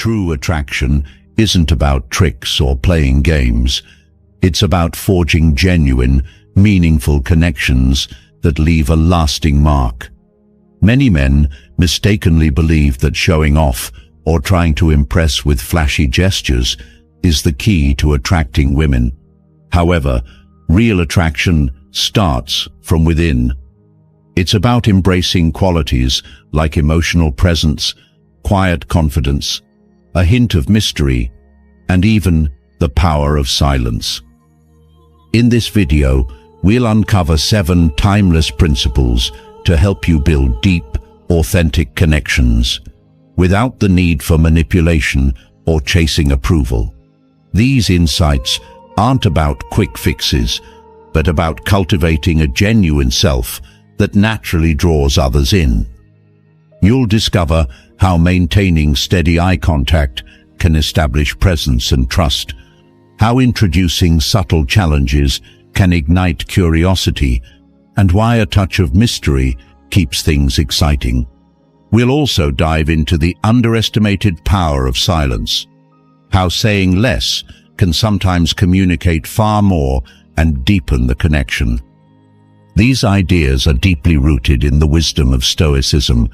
True attraction isn't about tricks or playing games. It's about forging genuine, meaningful connections that leave a lasting mark. Many men mistakenly believe that showing off or trying to impress with flashy gestures is the key to attracting women. However, real attraction starts from within. It's about embracing qualities like emotional presence, quiet confidence, a hint of mystery, and even the power of silence. In this video, we'll uncover 7 timeless principles to help you build deep, authentic connections without the need for manipulation or chasing approval. These insights aren't about quick fixes, but about cultivating a genuine self that naturally draws others in. You'll discover how maintaining steady eye contact can establish presence and trust, how introducing subtle challenges can ignite curiosity, and why a touch of mystery keeps things exciting. We'll also dive into the underestimated power of silence, how saying less can sometimes communicate far more and deepen the connection. These ideas are deeply rooted in the wisdom of Stoicism,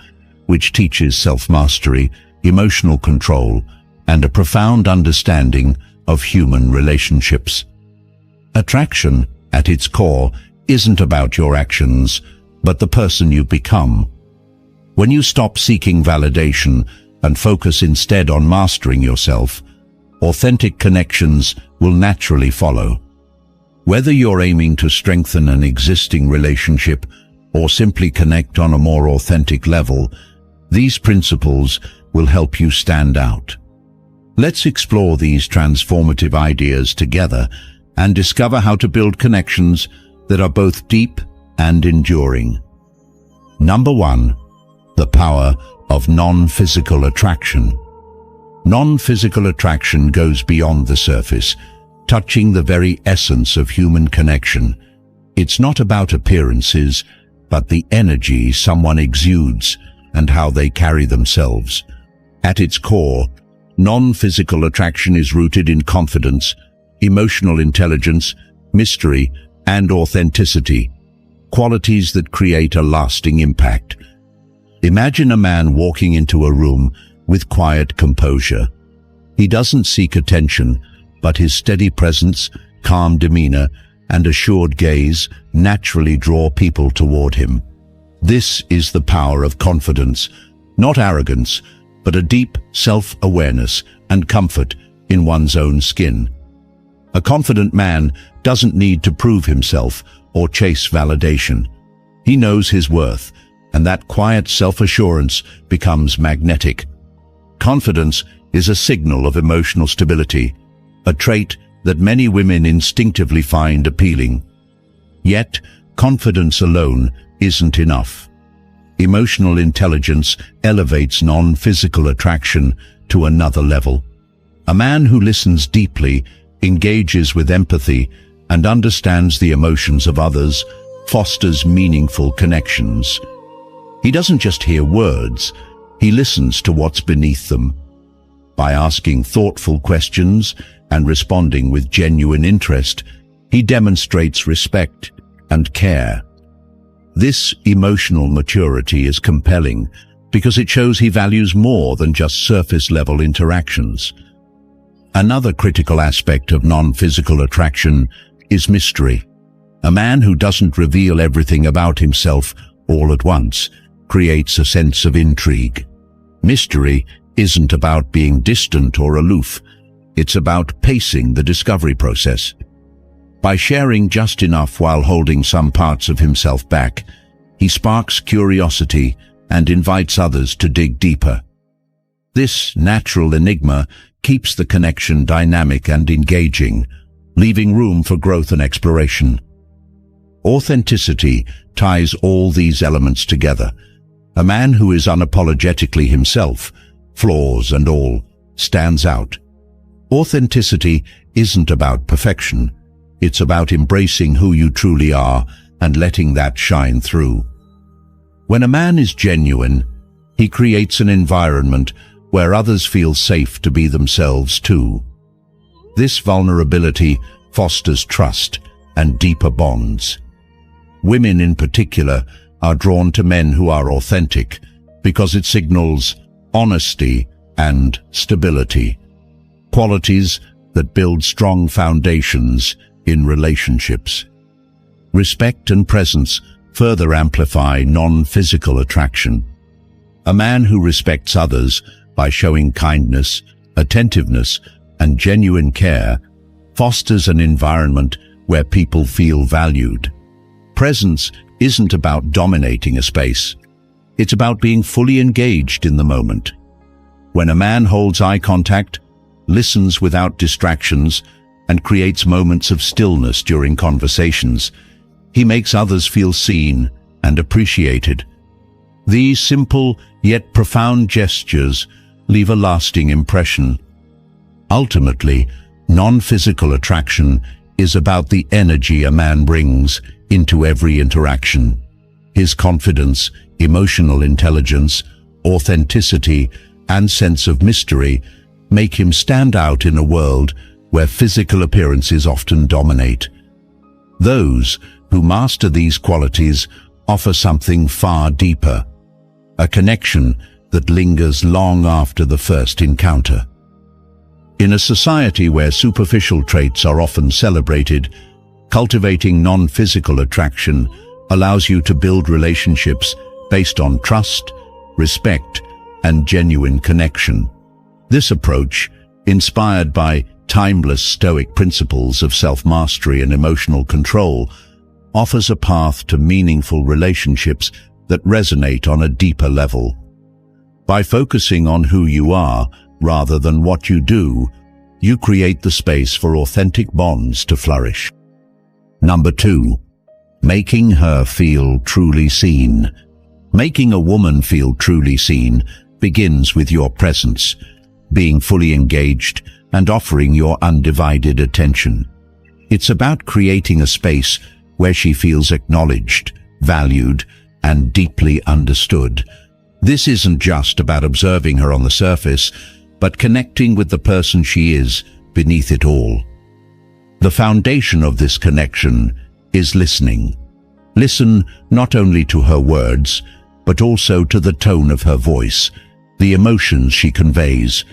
which teaches self-mastery, emotional control, and a profound understanding of human relationships. Attraction, at its core, isn't about your actions, but the person you become. When you stop seeking validation and focus instead on mastering yourself, authentic connections will naturally follow. Whether you're aiming to strengthen an existing relationship or simply connect on a more authentic level, these principles will help you stand out. Let's explore these transformative ideas together and discover how to build connections that are both deep and enduring. Number 1. The power of non-physical attraction. Non-physical attraction goes beyond the surface, touching the very essence of human connection. It's not about appearances, but the energy someone exudes and how they carry themselves. At its core, non-physical attraction is rooted in confidence, emotional intelligence, mystery, and authenticity, qualities that create a lasting impact. Imagine a man walking into a room with quiet composure. He doesn't seek attention, but his steady presence, calm demeanor, and assured gaze naturally draw people toward him. This is the power of confidence, not arrogance, but a deep self-awareness and comfort in one's own skin. A confident man doesn't need to prove himself or chase validation. He knows his worth, and that quiet self-assurance becomes magnetic. Confidence is a signal of emotional stability, a trait that many women instinctively find appealing. Yet, confidence alone isn't enough. Emotional intelligence elevates non-physical attraction to another level. A man who listens deeply, engages with empathy, and understands the emotions of others fosters meaningful connections. He doesn't just hear words, he listens to what's beneath them. By asking thoughtful questions and responding with genuine interest, he demonstrates respect and care. This emotional maturity is compelling because it shows he values more than just surface-level interactions. Another critical aspect of non-physical attraction is mystery. A man who doesn't reveal everything about himself all at once creates a sense of intrigue. Mystery isn't about being distant or aloof. It's about pacing the discovery process. By sharing just enough while holding some parts of himself back, he sparks curiosity and invites others to dig deeper. This natural enigma keeps the connection dynamic and engaging, leaving room for growth and exploration. Authenticity ties all these elements together. A man who is unapologetically himself, flaws and all, stands out. Authenticity isn't about perfection. It's about embracing who you truly are and letting that shine through. When a man is genuine, he creates an environment where others feel safe to be themselves too. This vulnerability fosters trust and deeper bonds. Women in particular are drawn to men who are authentic because it signals honesty and stability, qualities that build strong foundations in relationships. Respect and presence further amplify non-physical attraction. A man who respects others by showing kindness, attentiveness, and genuine care fosters an environment where people feel valued. Presence isn't about dominating a space. It's about being fully engaged in the moment. When a man holds eye contact, listens without distractions, and creates moments of stillness during conversations, he makes others feel seen and appreciated. These simple yet profound gestures leave a lasting impression. Ultimately, non-physical attraction is about the energy a man brings into every interaction. His confidence, emotional intelligence, authenticity, and sense of mystery make him stand out in a world where physical appearances often dominate. Those who master these qualities offer something far deeper, a connection that lingers long after the first encounter. In a society where superficial traits are often celebrated, cultivating non-physical attraction allows you to build relationships based on trust, respect, and genuine connection. This approach, inspired by timeless Stoic principles of self-mastery and emotional control, offers a path to meaningful relationships that resonate on a deeper level. By focusing on who you are rather than what you do, you create the space for authentic bonds to flourish. Number 2. Making her feel truly seen. Making a woman feel truly seen begins with your presence, being fully engaged and offering your undivided attention. It's about creating a space where she feels acknowledged, valued, and deeply understood. This isn't just about observing her on the surface, but connecting with the person she is beneath it all. The foundation of this connection is listening. Listen not only to her words, but also to the tone of her voice, the emotions she conveys,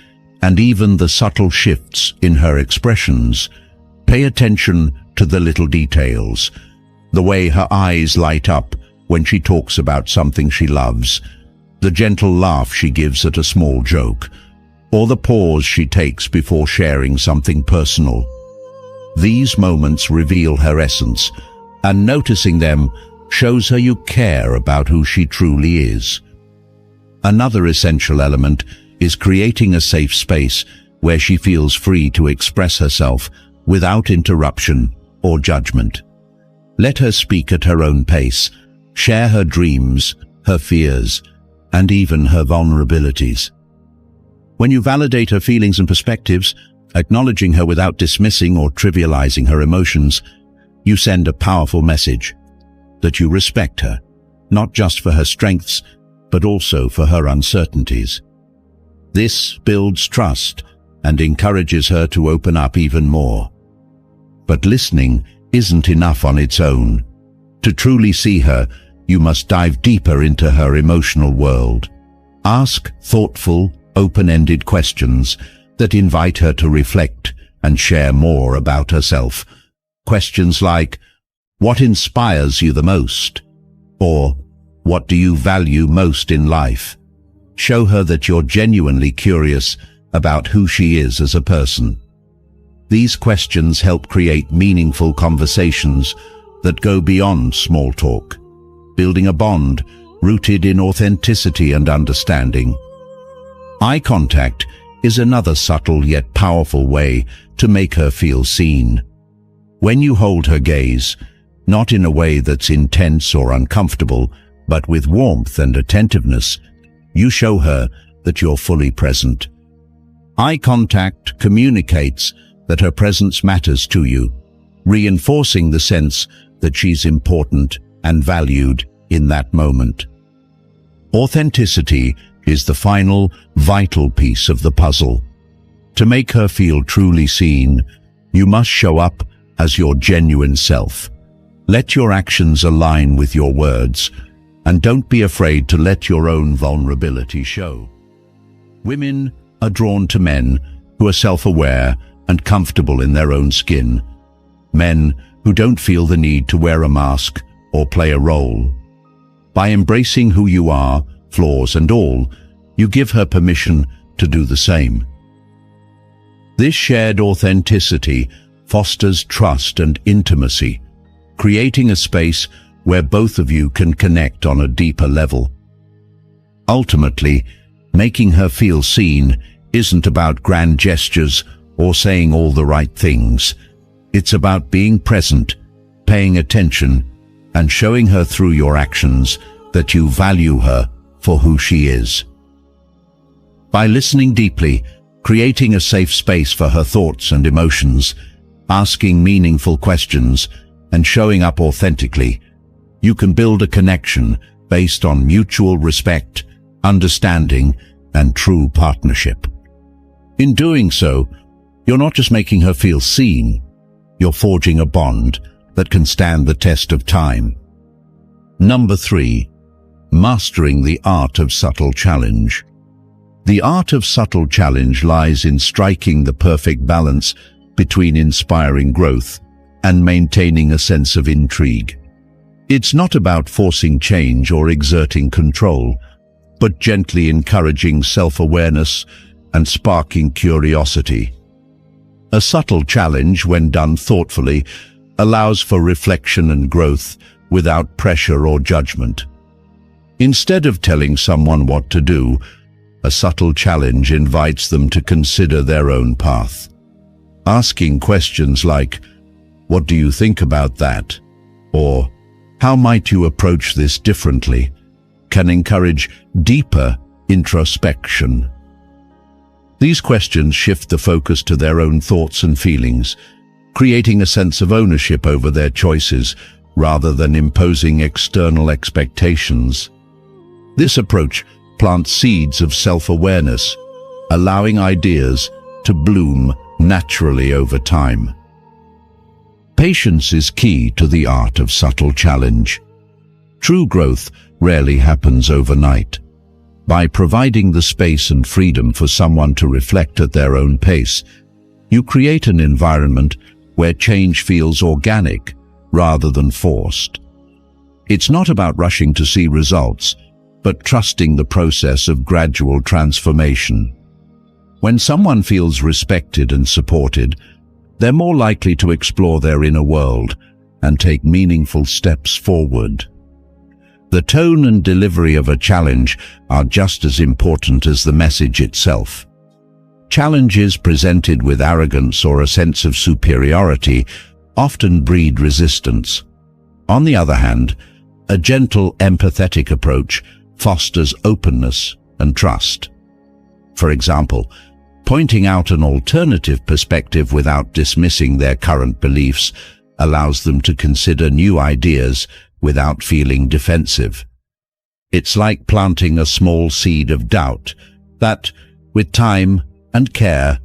and even the subtle shifts in her expressions. Pay attention to the little details, the way her eyes light up when she talks about something she loves, the gentle laugh she gives at a small joke, or the pause she takes before sharing something personal. These moments reveal her essence, and noticing them shows her you care about who she truly is. Another essential element is creating a safe space where she feels free to express herself without interruption or judgment. Let her speak at her own pace, share her dreams, her fears, and even her vulnerabilities. When you validate her feelings and perspectives, acknowledging her without dismissing or trivializing her emotions, you send a powerful message that you respect her, not just for her strengths, but also for her uncertainties. This builds trust and encourages her to open up even more. But listening isn't enough on its own. To truly see her, you must dive deeper into her emotional world. Ask thoughtful, open-ended questions that invite her to reflect and share more about herself. Questions like, what inspires you the most? Or, what do you value most in life? Show her that you're genuinely curious about who she is as a person. These questions help create meaningful conversations that go beyond small talk, building a bond rooted in authenticity and understanding. Eye contact is another subtle yet powerful way to make her feel seen. When you hold her gaze, not in a way that's intense or uncomfortable, but with warmth and attentiveness, you show her that you're fully present. Eye contact communicates that her presence matters to you, reinforcing the sense that she's important and valued in that moment. Authenticity is the final, vital piece of the puzzle. To make her feel truly seen, you must show up as your genuine self. Let your actions align with your words, and don't be afraid to let your own vulnerability show. Women are drawn to men who are self-aware and comfortable in their own skin. Men who don't feel the need to wear a mask or play a role. By embracing who you are, flaws and all, you give her permission to do the same. This shared authenticity fosters trust and intimacy, creating a space where both of you can connect on a deeper level. Ultimately, making her feel seen isn't about grand gestures or saying all the right things. It's about being present, paying attention, and showing her through your actions that you value her for who she is. By listening deeply, creating a safe space for her thoughts and emotions, asking meaningful questions, and showing up authentically, you can build a connection based on mutual respect, understanding, and true partnership. In doing so, you're not just making her feel seen, you're forging a bond that can stand the test of time. Number 3. Mastering the art of subtle challenge. The art of subtle challenge lies in striking the perfect balance between inspiring growth and maintaining a sense of intrigue. It's not about forcing change or exerting control, but gently encouraging self-awareness and sparking curiosity. A subtle challenge, when done thoughtfully, allows for reflection and growth without pressure or judgment. Instead of telling someone what to do, a subtle challenge invites them to consider their own path. Asking questions like, "What do you think about that?" or "How might you approach this differently?" can encourage deeper introspection. These questions shift the focus to their own thoughts and feelings, creating a sense of ownership over their choices rather than imposing external expectations. This approach plants seeds of self-awareness, allowing ideas to bloom naturally over time. Patience is key to the art of subtle challenge. True growth rarely happens overnight. By providing the space and freedom for someone to reflect at their own pace, you create an environment where change feels organic rather than forced. It's not about rushing to see results, but trusting the process of gradual transformation. When someone feels respected and supported, they're more likely to explore their inner world and take meaningful steps forward. The tone and delivery of a challenge are just as important as the message itself. Challenges presented with arrogance or a sense of superiority often breed resistance. On the other hand, a gentle, empathetic approach fosters openness and trust. For example, pointing out an alternative perspective without dismissing their current beliefs allows them to consider new ideas without feeling defensive. It's like planting a small seed of doubt that, with time and care,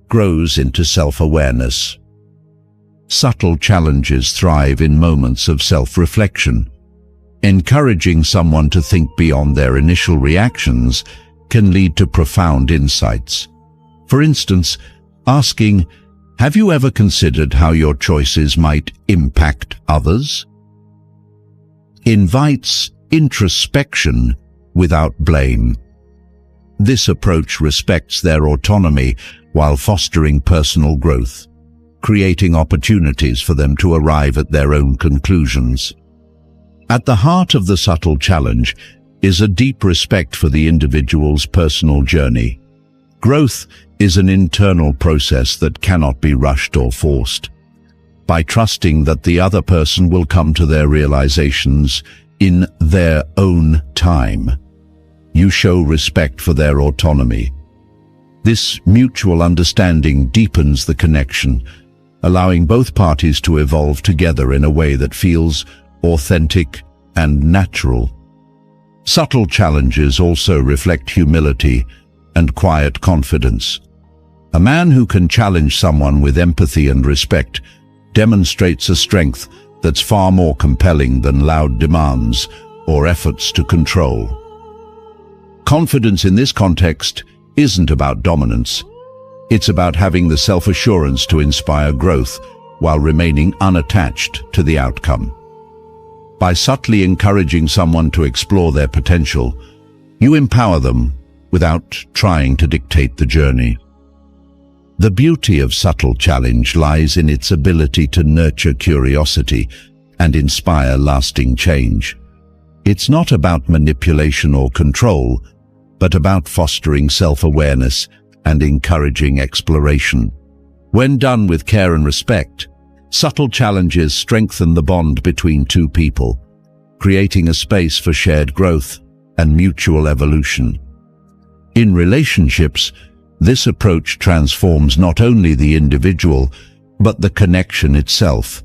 grows into self-awareness. Subtle challenges thrive in moments of self-reflection. Encouraging someone to think beyond their initial reactions can lead to profound insights. For instance, asking, "Have you ever considered how your choices might impact others?" invites introspection without blame. This approach respects their autonomy while fostering personal growth, creating opportunities for them to arrive at their own conclusions. At the heart of the subtle challenge is a deep respect for the individual's personal journey. Growth is an internal process that cannot be rushed or forced. By trusting that the other person will come to their realizations in their own time, you show respect for their autonomy. This mutual understanding deepens the connection, allowing both parties to evolve together in a way that feels authentic and natural. Subtle challenges also reflect humility and quiet confidence. A man who can challenge someone with empathy and respect demonstrates a strength that's far more compelling than loud demands or efforts to control. Confidence in this context isn't about dominance. It's about having the self-assurance to inspire growth while remaining unattached to the outcome. By subtly encouraging someone to explore their potential, you empower them without trying to dictate the journey. The beauty of subtle challenge lies in its ability to nurture curiosity and inspire lasting change. It's not about manipulation or control, but about fostering self-awareness and encouraging exploration. When done with care and respect, subtle challenges strengthen the bond between two people, creating a space for shared growth and mutual evolution. In relationships, this approach transforms not only the individual, but the connection itself,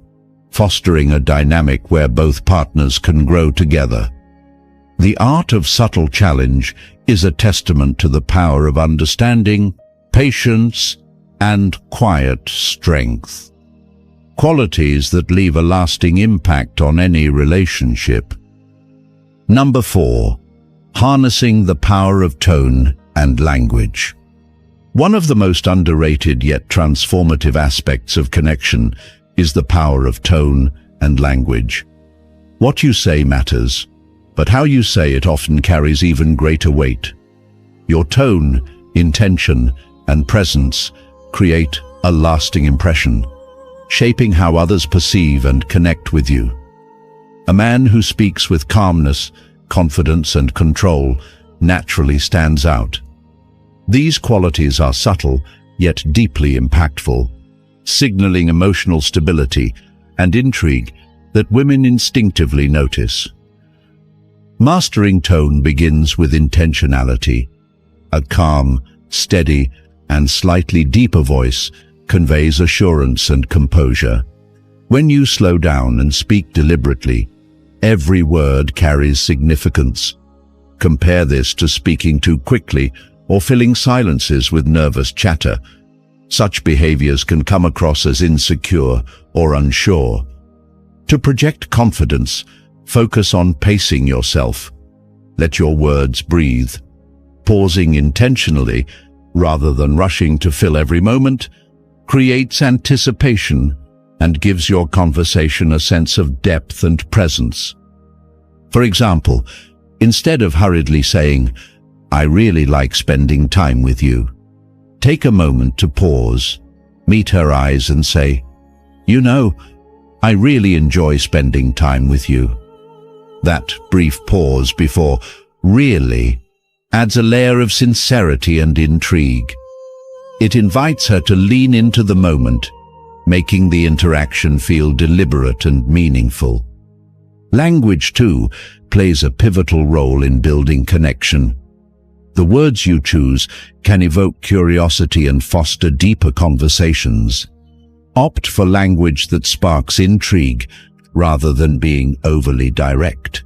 fostering a dynamic where both partners can grow together. The art of subtle challenge is a testament to the power of understanding, patience, and quiet strength. Qualities that leave a lasting impact on any relationship. Number 4. Harnessing the power of tone and language. One of the most underrated yet transformative aspects of connection is the power of tone and language. What you say matters, but how you say it often carries even greater weight. Your tone, intention, and presence create a lasting impression, shaping how others perceive and connect with you. A man who speaks with calmness, confidence, and control naturally stands out. These qualities are subtle, yet deeply impactful, signaling emotional stability and intrigue that women instinctively notice. Mastering tone begins with intentionality. A calm, steady, and slightly deeper voice conveys assurance and composure. When you slow down and speak deliberately, every word carries significance. Compare this to speaking too quickly or filling silences with nervous chatter. Such behaviors can come across as insecure or unsure. To project confidence, focus on pacing yourself. Let your words breathe. Pausing intentionally, rather than rushing to fill every moment, creates anticipation and gives your conversation a sense of depth and presence. For example, instead of hurriedly saying, "I really like spending time with you," take a moment to pause, meet her eyes and say, "You know, I really enjoy spending time with you." That brief pause before "really" adds a layer of sincerity and intrigue. It invites her to lean into the moment, making the interaction feel deliberate and meaningful. Language, too, plays a pivotal role in building connection. The words you choose can evoke curiosity and foster deeper conversations. Opt for language that sparks intrigue rather than being overly direct.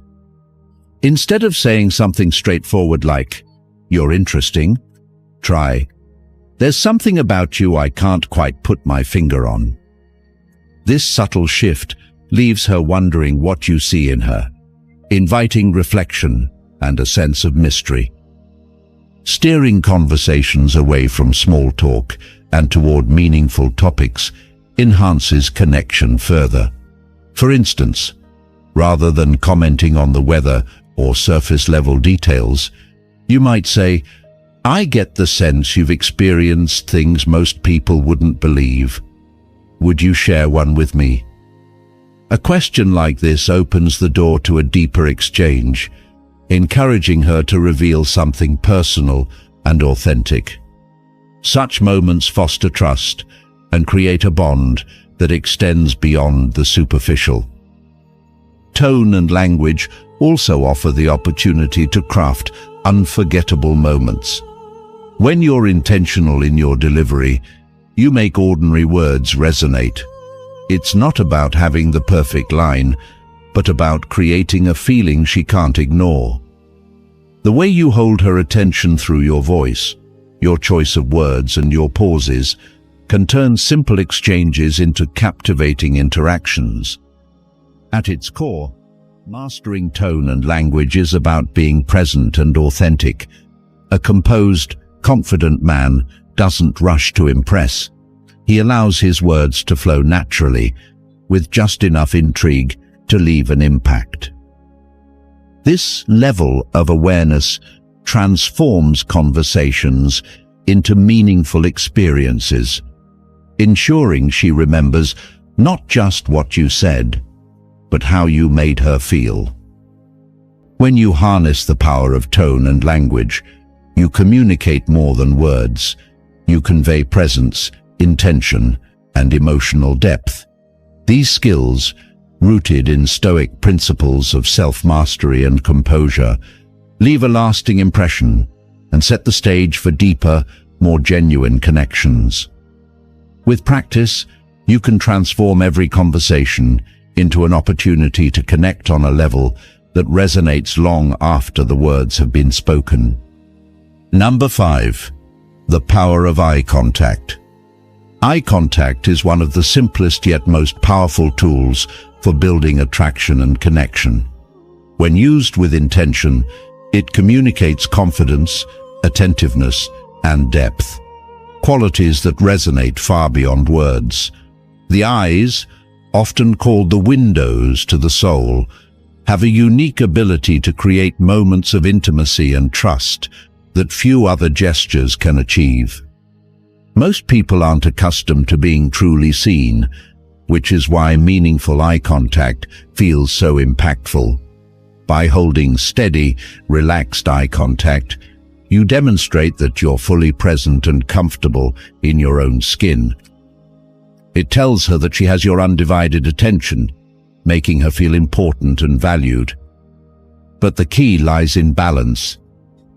Instead of saying something straightforward like, "You're interesting," try, "There's something about you I can't quite put my finger on." This subtle shift leaves her wondering what you see in her, inviting reflection and a sense of mystery. Steering conversations away from small talk and toward meaningful topics enhances connection further. For instance, rather than commenting on the weather or surface-level details, you might say, "I get the sense you've experienced things most people wouldn't believe. Would you share one with me?" A question like this opens the door to a deeper exchange, encouraging her to reveal something personal and authentic. Such moments foster trust and create a bond that extends beyond the superficial. Tone and language also offer the opportunity to craft unforgettable moments. When you're intentional in your delivery, you make ordinary words resonate. It's not about having the perfect line, but about creating a feeling she can't ignore. The way you hold her attention through your voice, your choice of words and your pauses can turn simple exchanges into captivating interactions. At its core, mastering tone and language is about being present and authentic. A composed, confident man doesn't rush to impress. He allows his words to flow naturally, with just enough intrigue to leave an impact. This level of awareness transforms conversations into meaningful experiences, ensuring she remembers not just what you said, but how you made her feel. When you harness the power of tone and language, you communicate more than words. You convey presence, intention, and emotional depth. These skills, rooted in Stoic principles of self-mastery and composure, leave a lasting impression and set the stage for deeper, more genuine connections. With practice, you can transform every conversation into an opportunity to connect on a level that resonates long after the words have been spoken. Number 5. The power of eye contact. Eye contact is one of the simplest yet most powerful tools for building attraction and connection. When used with intention, it communicates confidence, attentiveness, and depth, qualities that resonate far beyond words. The eyes, often called the windows to the soul, have a unique ability to create moments of intimacy and trust that few other gestures can achieve. Most people aren't accustomed to being truly seen, which is why meaningful eye contact feels so impactful. By holding steady, relaxed eye contact, you demonstrate that you're fully present and comfortable in your own skin. It tells her that she has your undivided attention, making her feel important and valued. But the key lies in balance.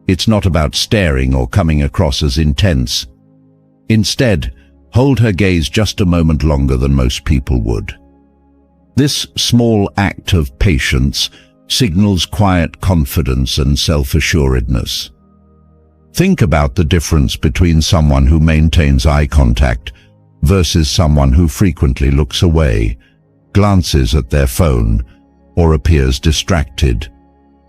It's not about staring or coming across as intense. Instead, hold her gaze just a moment longer than most people would. This small act of patience signals quiet confidence and self-assuredness. Think about the difference between someone who maintains eye contact versus someone who frequently looks away, glances at their phone, or appears distracted.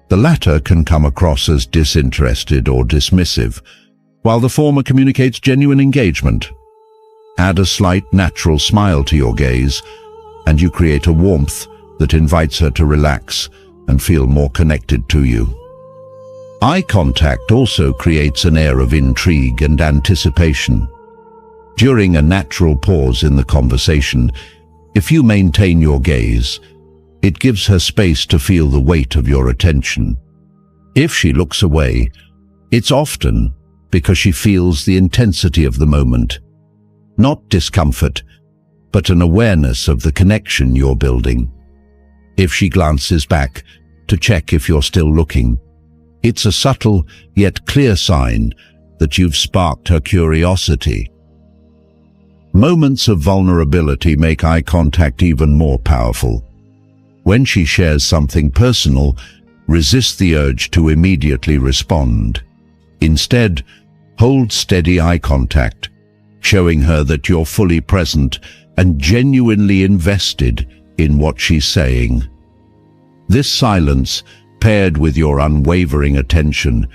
The latter can come across as disinterested or dismissive, while the former communicates genuine engagement. Add a slight natural smile to your gaze, and you create a warmth that invites her to relax and feel more connected to you. Eye contact also creates an air of intrigue and anticipation. During a natural pause in the conversation, if you maintain your gaze, it gives her space to feel the weight of your attention. If she looks away, it's often because she feels the intensity of the moment. Not discomfort, but an awareness of the connection you're building. If she glances back to check if you're still looking, it's a subtle yet clear sign that you've sparked her curiosity. Moments of vulnerability make eye contact even more powerful. When she shares something personal, resist the urge to immediately respond. Instead, hold steady eye contact, showing her that you're fully present and genuinely invested in what she's saying. This silence, paired with your unwavering attention,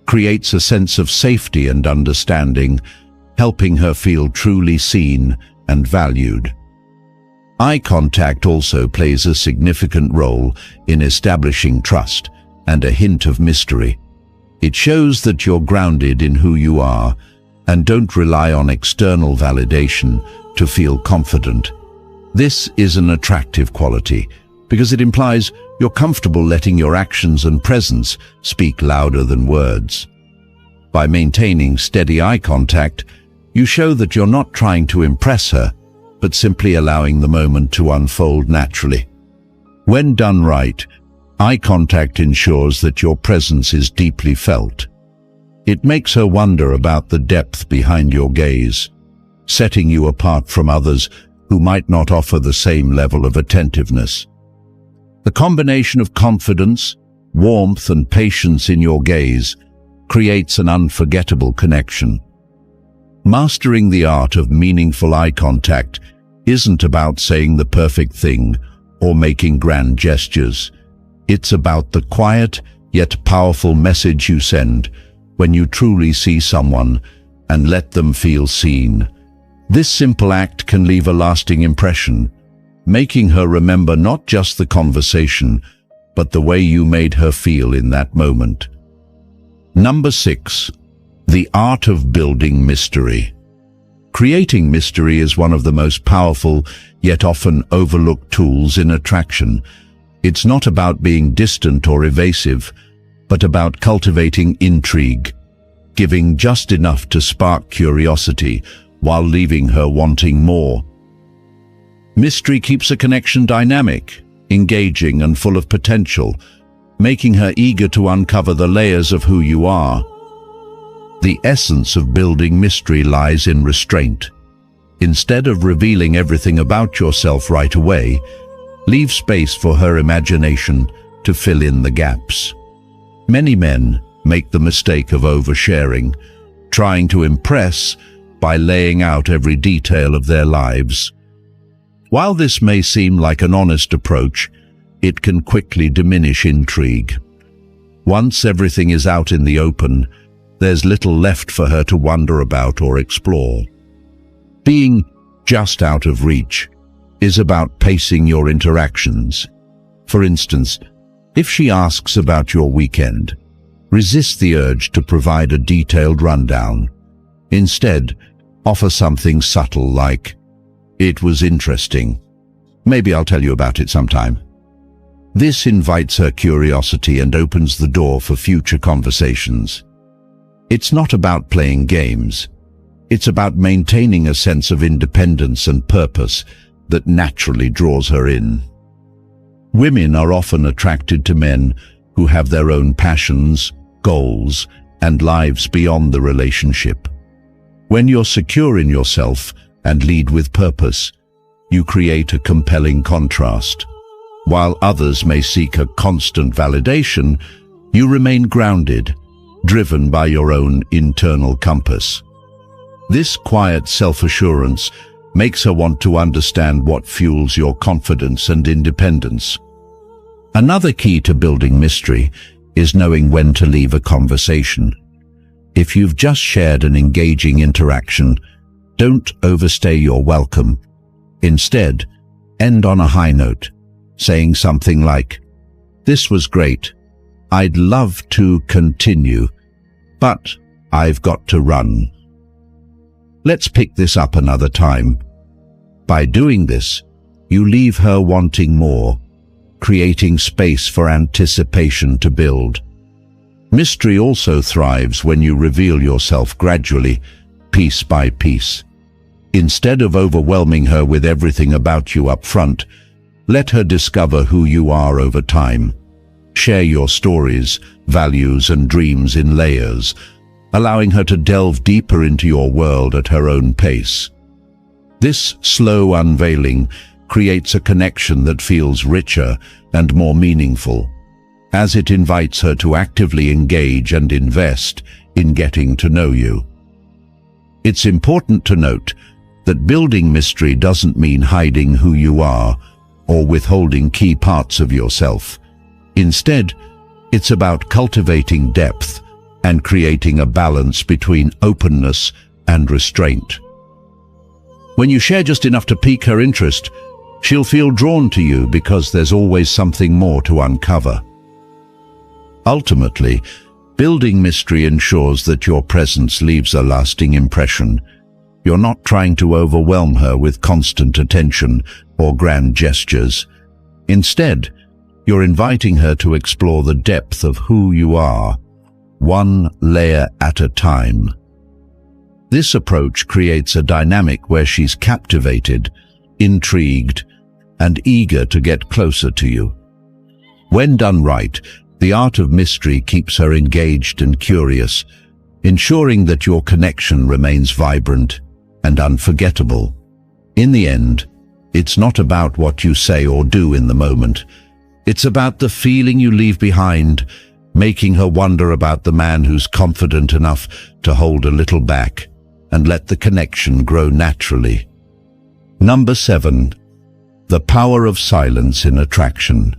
creates a sense of safety and understanding, helping her feel truly seen and valued. Eye contact also plays a significant role in establishing trust and a hint of mystery. It shows that you're grounded in who you are and don't rely on external validation to feel confident. This is an attractive quality because it implies you're comfortable letting your actions and presence speak louder than words. By maintaining steady eye contact, you show that you're not trying to impress her, but simply allowing the moment to unfold naturally. When done right, eye contact ensures that your presence is deeply felt. It makes her wonder about the depth behind your gaze, setting you apart from others who might not offer the same level of attentiveness. The combination of confidence, warmth and patience in your gaze creates an unforgettable connection. Mastering the art of meaningful eye contact isn't about saying the perfect thing or making grand gestures. It's about the quiet yet powerful message you send when you truly see someone and let them feel seen. This simple act can leave a lasting impression, making her remember not just the conversation, but the way you made her feel in that moment. Number 6. The art of building mystery. Creating mystery is one of the most powerful yet often overlooked tools in attraction. It's not about being distant or evasive, but about cultivating intrigue, giving just enough to spark curiosity while leaving her wanting more. Mystery keeps a connection dynamic, engaging, and full of potential, making her eager to uncover the layers of who you are. The essence of building mystery lies in restraint. Instead of revealing everything about yourself right away, leave space for her imagination to fill in the gaps. Many men make the mistake of oversharing, trying to impress by laying out every detail of their lives. While this may seem like an honest approach, it can quickly diminish intrigue. Once everything is out in the open, there's little left for her to wonder about or explore. Being just out of reach is about pacing your interactions. For instance, if she asks about your weekend, resist the urge to provide a detailed rundown. Instead, offer something subtle like, "It was interesting. Maybe I'll tell you about it sometime." This invites her curiosity and opens the door for future conversations. It's not about playing games. It's about maintaining a sense of independence and purpose that naturally draws her in. Women are often attracted to men who have their own passions, goals, and lives beyond the relationship. When you're secure in yourself and lead with purpose, you create a compelling contrast. While others may seek a constant validation, you remain grounded, driven by your own internal compass. This quiet self-assurance makes her want to understand what fuels your confidence and independence. Another key to building mystery is knowing when to leave a conversation. If you've just shared an engaging interaction, don't overstay your welcome. Instead, end on a high note, saying something like, "This was great. I'd love to continue, but I've got to run. Let's pick this up another time." By doing this, you leave her wanting more, creating space for anticipation to build. Mystery also thrives when you reveal yourself gradually, piece by piece. Instead of overwhelming her with everything about you up front, let her discover who you are over time. Share your stories, values, and dreams in layers, allowing her to delve deeper into your world at her own pace. This slow unveiling creates a connection that feels richer and more meaningful, as it invites her to actively engage and invest in getting to know you. It's important to note that building mystery doesn't mean hiding who you are or withholding key parts of yourself. Instead, it's about cultivating depth and creating a balance between openness and restraint. When you share just enough to pique her interest, she'll feel drawn to you because there's always something more to uncover. Ultimately, building mystery ensures that your presence leaves a lasting impression. You're not trying to overwhelm her with constant attention or grand gestures. Instead, you're inviting her to explore the depth of who you are, one layer at a time. This approach creates a dynamic where she's captivated, intrigued, and eager to get closer to you. When done right, the art of mystery keeps her engaged and curious, ensuring that your connection remains vibrant and unforgettable. In the end, it's not about what you say or do in the moment. It's about the feeling you leave behind, making her wonder about the man who's confident enough to hold a little back and let the connection grow naturally. Number 7. The power of silence in attraction.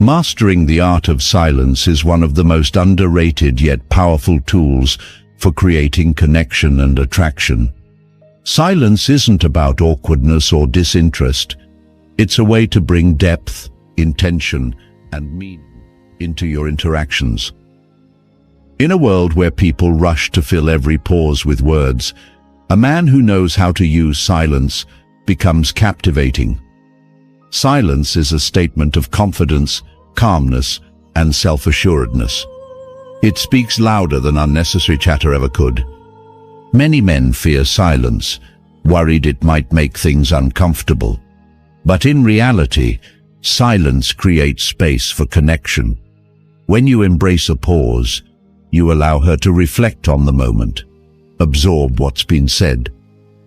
Mastering the art of silence is one of the most underrated yet powerful tools for creating connection and attraction. Silence isn't about awkwardness or disinterest. It's a way to bring depth, intention, and meaning into your interactions. In a world where people rush to fill every pause with words, a man who knows how to use silence becomes captivating. Silence is a statement of confidence, calmness, and self-assuredness. It speaks louder than unnecessary chatter ever could. Many men fear silence, worried it might make things uncomfortable. But in reality, silence creates space for connection. When you embrace a pause, you allow her to reflect on the moment, absorb what's been said,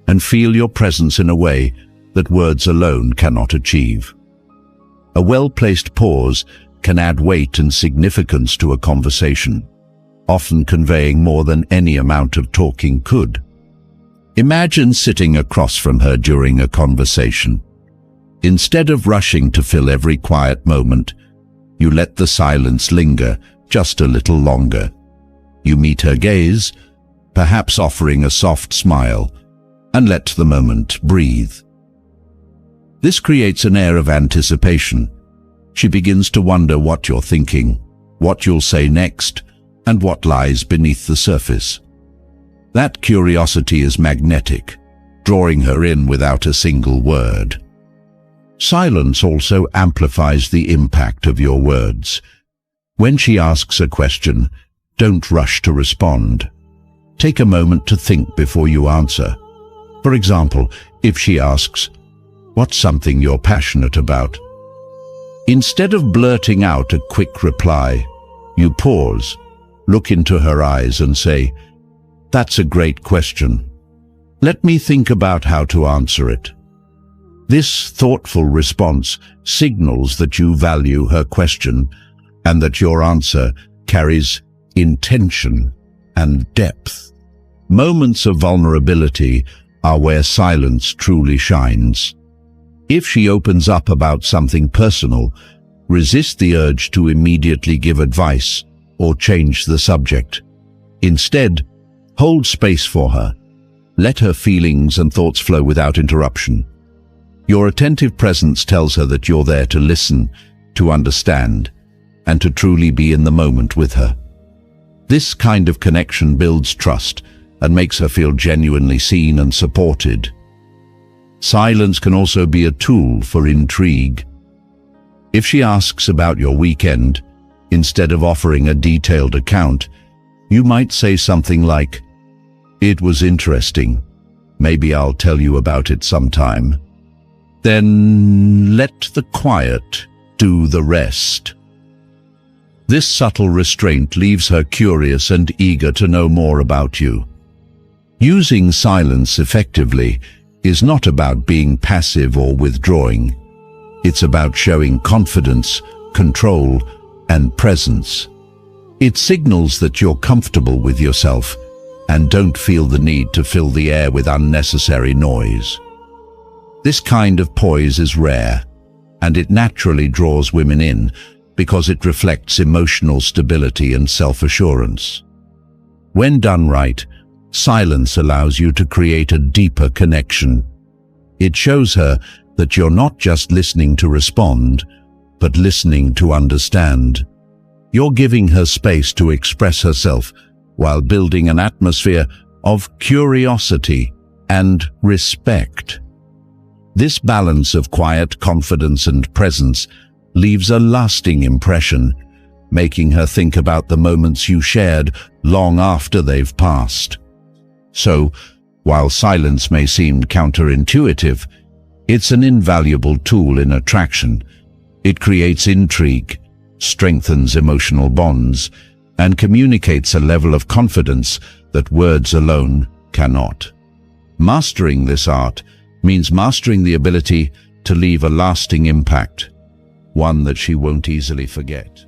and feel your presence in a way that words alone cannot achieve. A well-placed pause can add weight and significance to a conversation, often conveying more than any amount of talking could. Imagine sitting across from her during a conversation. Instead of rushing to fill every quiet moment, you let the silence linger just a little longer. You meet her gaze, perhaps offering a soft smile, and let the moment breathe. This creates an air of anticipation. She begins to wonder what you're thinking, what you'll say next, and what lies beneath the surface. That curiosity is magnetic, drawing her in without a single word. Silence also amplifies the impact of your words. When she asks a question, don't rush to respond. Take a moment to think before you answer. For example, if she asks, "What's something you're passionate about?" Instead of blurting out a quick reply, you pause, look into her eyes and say, "That's a great question. Let me think about how to answer it." This thoughtful response signals that you value her question and that your answer carries intention and depth. Moments of vulnerability are where silence truly shines. If she opens up about something personal, resist the urge to immediately give advice or change the subject. Instead, hold space for her. Let her feelings and thoughts flow without interruption. Your attentive presence tells her that you're there to listen, to understand, and to truly be in the moment with her. This kind of connection builds trust and makes her feel genuinely seen and supported. Silence can also be a tool for intrigue. If she asks about your weekend, instead of offering a detailed account, you might say something like, "It was interesting. Maybe I'll tell you about it sometime." Then let the quiet do the rest. This subtle restraint leaves her curious and eager to know more about you. Using silence effectively is not about being passive or withdrawing. It's about showing confidence, control, and presence. It signals that you're comfortable with yourself and don't feel the need to fill the air with unnecessary noise. This kind of poise is rare, and it naturally draws women in because it reflects emotional stability and self-assurance. When done right, silence allows you to create a deeper connection. It shows her that you're not just listening to respond, but listening to understand. You're giving her space to express herself while building an atmosphere of curiosity and respect. This balance of quiet confidence and presence leaves a lasting impression, making her think about the moments you shared long after they've passed. So, while silence may seem counterintuitive, it's an invaluable tool in attraction. It creates intrigue, strengthens emotional bonds, and communicates a level of confidence that words alone cannot. Mastering this art means mastering the ability to leave a lasting impact. one that she won't easily forget.